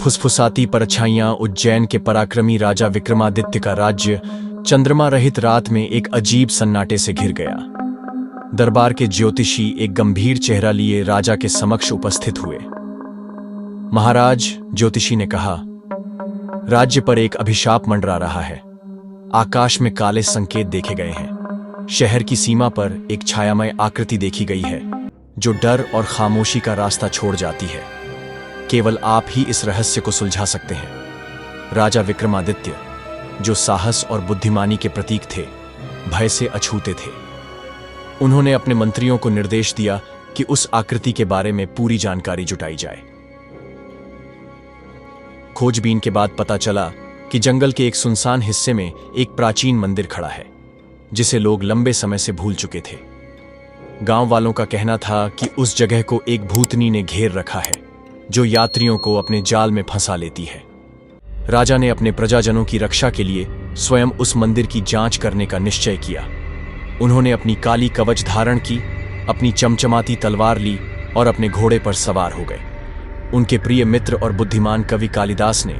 फुसफुसाती परछाइयां उज्जैन के पराक्रमी राजा विक्रमादित्य का राज्य चंद्रमा रहित रात में एक अजीब सन्नाटे से घिर गया। दरबार के ज्योतिषी एक गंभीर चेहरा लिए राजा के समक्ष उपस्थित हुए। महाराज, ज्योतिषी ने कहा, राज्य पर एक अभिशाप मंडरा रहा है। आकाश में काले संकेत देखे गए हैं। शहर की सीमा पर एक छायामय आकृति देखी गई है जो डर और खामोशी का रास्ता छोड़ जाती है। केवल आप ही इस रहस्य को सुलझा सकते हैं। राजा विक्रमादित्य, जो साहस और बुद्धिमानी के प्रतीक थे, भय से अछूते थे। उन्होंने अपने मंत्रियों को निर्देश दिया कि उस आकृति के बारे में पूरी जानकारी जुटाई जाए। खोजबीन के बाद पता चला कि जंगल के एक सुनसान हिस्से में एक प्राचीन मंदिर खड़ा है जिसे लोग लंबे समय से भूल चुके थे। गांव वालों का कहना था कि उस जगह को एक भूतनी ने घेर रखा है जो यात्रियों को अपने जाल में फंसा लेती है। राजा ने अपने प्रजाजनों की रक्षा के लिए स्वयं उस मंदिर की जांच करने का निश्चय किया। उन्होंने अपनी काली कवच धारण की, अपनी चमचमाती तलवार ली और अपने घोड़े पर सवार हो गए। उनके प्रिय मित्र और बुद्धिमान कवि कालिदास ने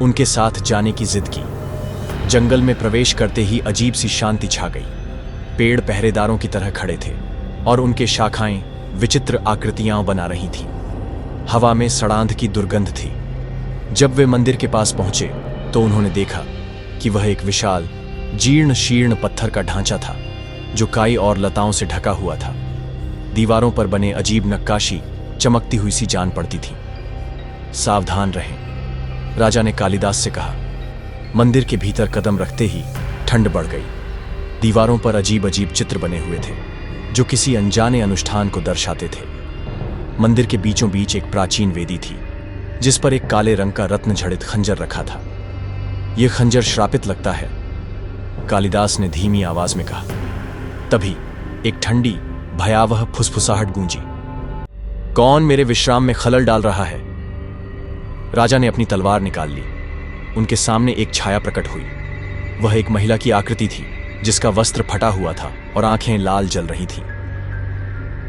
उनके साथ जाने की जिद की। जंगल में प्रवेश करते ही अजीब सी शांति छा गई। पेड़ पहरेदारों की तरह खड़े थे और उनके शाखाएं विचित्र आकृतियां बना रही थीं। हवा में सड़ांध की दुर्गंध थी। जब वे मंदिर के पास पहुंचे तो उन्होंने देखा कि वह एक विशाल जीर्ण शीर्ण पत्थर का ढांचा था जो काई और लताओं से ढका हुआ था। दीवारों पर बने अजीब नक्काशी चमकती हुई सी जान पड़ती थी। सावधान रहें, राजा ने कालिदास से कहा। मंदिर के भीतर कदम रखते ही ठंड बढ़ गई। दीवारों पर अजीब अजीब चित्र बने हुए थे जो किसी अनजाने अनुष्ठान को दर्शाते थे। मंदिर के बीचों बीच एक प्राचीन वेदी थी जिस पर एक काले रंग का रत्न जड़ित खंजर रखा था। यह खंजर श्रापित लगता है, कालिदास ने धीमी आवाज में कहा। तभी एक ठंडी भयावह फुसफुसाहट गूंजी। कौन मेरे विश्राम में खलल डाल रहा है? राजा ने अपनी तलवार निकाल ली। उनके सामने एक छाया प्रकट हुई। वह एक महिला की आकृति थी जिसका वस्त्र फटा हुआ था और आंखें लाल जल रही थीं।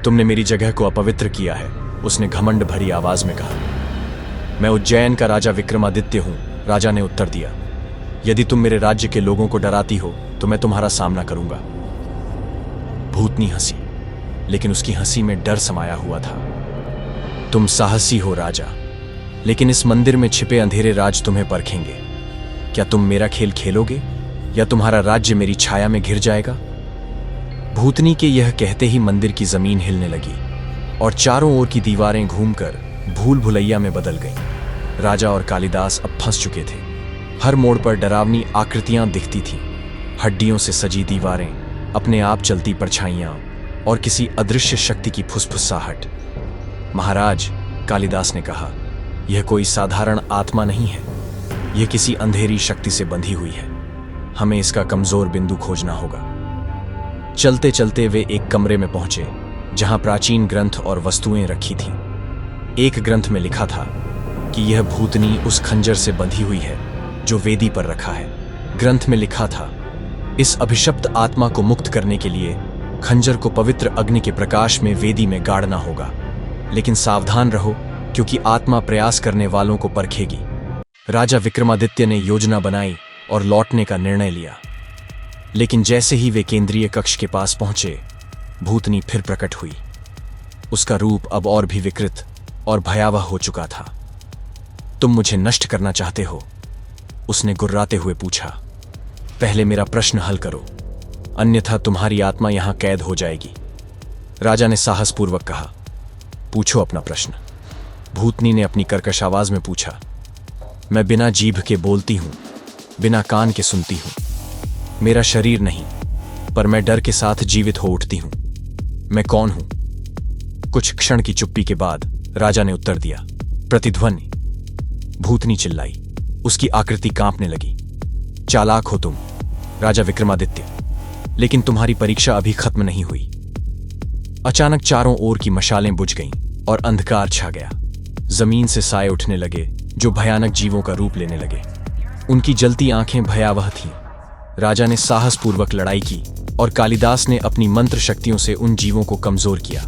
तुमने मेरी जगह को अपवित्र किया है, उसने घमंड भरी आवाज में कहा। मैं उज्जैन का राजा विक्रमादित्य हूं, राजा ने उत्तर दिया। यदि तुम मेरे राज्य के लोगों को डराती हो तो मैं तुम्हारा सामना करूंगा। भूतनी हंसी, लेकिन उसकी हंसी में डर समाया हुआ था। तुम साहसी हो राजा, लेकिन इस मंदिर में छिपे अंधेरे राज तुम्हें परखेंगे। क्या तुम मेरा खेल खेलोगे या तुम्हारा राज्य मेरी छाया में घिर जाएगा? भूतनी के यह कहते ही मंदिर की जमीन हिलने लगी और चारों ओर की दीवारें घूमकर भूल भुलैया में बदल गईं। राजा और कालिदास अब फंस चुके थे। हर मोड़ पर डरावनी आकृतियां दिखती थीं। हड्डियों से सजी दीवारें, अपने आप चलती परछाइयां और किसी अदृश्य शक्ति की फुसफुसाहट। महाराज, कालिदास ने कहा, यह कोई साधारण आत्मा नहीं है। यह किसी अंधेरी शक्ति से बंधी हुई है। हमें इसका कमजोर बिंदु खोजना होगा। चलते चलते वे एक कमरे में पहुंचे जहां प्राचीन ग्रंथ और वस्तुएं रखी थीं। एक ग्रंथ में लिखा था कि यह भूतनी उस खंजर से बंधी हुई है जो वेदी पर रखा है। ग्रंथ में लिखा था, इस अभिशप्त आत्मा को मुक्त करने के लिए खंजर को पवित्र अग्नि के प्रकाश में वेदी में गाड़ना होगा। लेकिन सावधान रहो, क्योंकि आत्मा प्रयास करने वालों को परखेगी। राजा विक्रमादित्य ने योजना बनाई और लौटने का निर्णय लिया। लेकिन जैसे ही वे केंद्रीय कक्ष के पास पहुंचे, भूतनी फिर प्रकट हुई। उसका रूप अब और भी विकृत और भयावह हो चुका था। तुम मुझे नष्ट करना चाहते हो? उसने गुर्राते हुए पूछा। पहले मेरा प्रश्न हल करो, अन्यथा तुम्हारी आत्मा यहां कैद हो जाएगी। राजा ने साहसपूर्वक कहा। पूछो अपना प्रश्न। भूतनी ने अपनी कर्कश आवाज में पूछा। मैं बिना जीभ के बोलती हूं, बिना कान के सुनती हूं। मेरा शरीर नहीं, पर मैं डर के साथ जीवित हो उठती हूं। मैं कौन हूं? कुछ क्षण की चुप्पी के बाद राजा ने उत्तर दिया, प्रतिध्वनि। भूतनी चिल्लाई। उसकी आकृति कांपने लगी। चालाक हो तुम, राजा विक्रमादित्य, लेकिन तुम्हारी परीक्षा अभी खत्म नहीं हुई। अचानक चारों ओर की मशालें बुझ गईं और अंधकार छा गया। जमीन से साए उठने लगे जो भयानक जीवों का रूप लेने लगे। उनकी जलती आंखें भयावह थीं। राजा ने साहसपूर्वक लड़ाई की और कालिदास ने अपनी मंत्र शक्तियों से उन जीवों को कमजोर किया।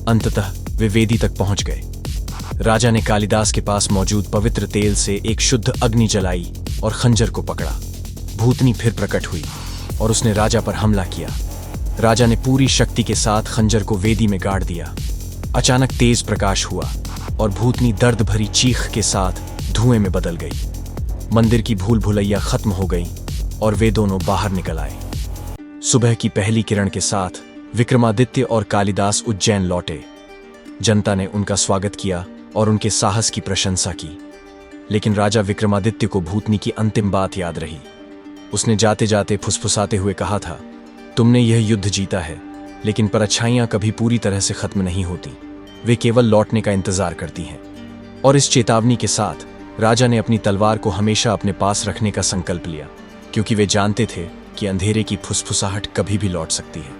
अंततः वे वेदी तक पहुंच गए। राजा ने कालिदास के पास मौजूद पवित्र तेल से एक शुद्ध अग्नि जलाई और खंजर को पकड़ा। भूतनी फिर प्रकट हुई और उसने राजा पर हमला किया। राजा ने पूरी शक्ति के साथ खंजर को वेदी में गाड़ दिया। अचानक तेज प्रकाश हुआ और भूतनी दर्द भरी चीख के साथ धुएं में बदल गई। मंदिर की भूल भुलैया खत्म हो गई और वे दोनों बाहर निकल आए। सुबह की पहली किरण के साथ विक्रमादित्य और कालिदास उज्जैन लौटे। जनता ने उनका स्वागत किया और उनके साहस की प्रशंसा की। लेकिन राजा विक्रमादित्य को भूतनी की अंतिम बात याद रही। उसने जाते जाते फुसफुसाते हुए कहा था, तुमने यह युद्ध जीता है, लेकिन परछाइयां कभी पूरी तरह से खत्म नहीं होती। वे केवल लौटने का इंतजार करती हैं। और इस चेतावनी के साथ राजा ने अपनी तलवार को हमेशा अपने पास रखने का संकल्प लिया, क्योंकि वे जानते थे कि अंधेरे की फुसफुसाहट कभी भी लौट सकती है।